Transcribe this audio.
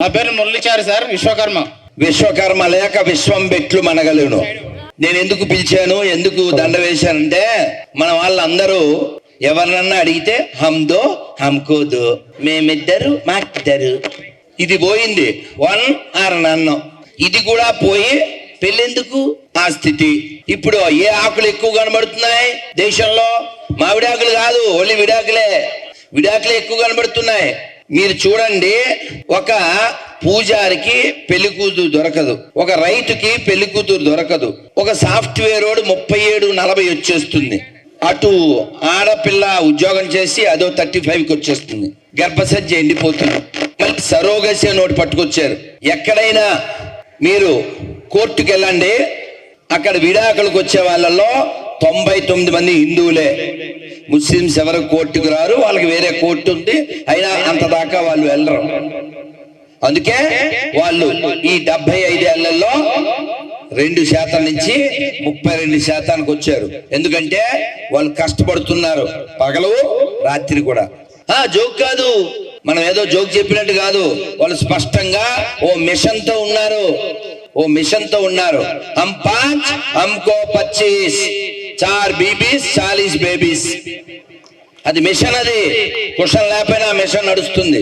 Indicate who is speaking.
Speaker 1: నా పేరు మురళీచారి సార్. విశ్వకర్మ.
Speaker 2: విశ్వకర్మ లేక విశ్వం బెట్లు మనగలను. నేను ఎందుకు పిలిచాను, ఎందుకు దండ వేశానంటే, మన వాళ్ళందరూ ఎవరినన్నా అడిగితే హమ్దో హమ్కోదో, మేమిద్దరు మాకిద్దరు, ఇది పోయింది. వన్ ఆర్ నన్ను, ఇది కూడా పోయి పెళ్ళెందుకు ఆ స్థితి. ఇప్పుడు ఏ ఆకులు ఎక్కువ కనబడుతున్నాయి దేశంలో? మామిడాకులు కాదు, ఓన్లీ విడాకులే. విడాకులే ఎక్కువ కనబడుతున్నాయి. మీరు చూడండి, ఒక పూజారికి పెళ్లి కూతురు దొరకదు, ఒక రైతుకి పెళ్లి కూతురు దొరకదు, ఒక సాఫ్ట్వేర్ వాడు 37-40 వచ్చేస్తుంది, అటు ఆడపిల్ల ఉద్యోగం చేసి అదో 35కి వచ్చేస్తుంది, గర్భసజ్జ ఎండిపోతుంది. మళ్ళీ సరోగసి నోటి పట్టుకొచ్చారు. ఎక్కడైనా మీరు కోర్టుకు వెళ్ళండి, అక్కడ విడాకులకు వచ్చే వాళ్ళలో 99 మంది హిందువులే. ముస్లిమ్స్ ఎవరు కోర్టుకు రారు, వాళ్ళకి వేరే కోర్టు ఉంది, అయినా అంత దాకా వాళ్ళు వెళ్ళరు. అందుకే వాళ్ళు ఈ 75 ఏళ్లలో 2% నుంచి 32% వచ్చారు. ఎందుకంటే వాళ్ళు కష్టపడుతున్నారు, పగలు రాత్రి కూడా. జోక్ కాదు, మనం ఏదో జోక్ చెప్పినట్టు కాదు. వాళ్ళు స్పష్టంగా ఓ మిషన్ తో ఉన్నారు, ఓ మిషన్ తో ఉన్నారు. హమ్ 5 హమ్కో 25, 4 బీబీస్ 40 బేబీస్. అది మిషన్, అది క్వశ్చన్ లేకపోయినా మిషన్ నడుస్తుంది.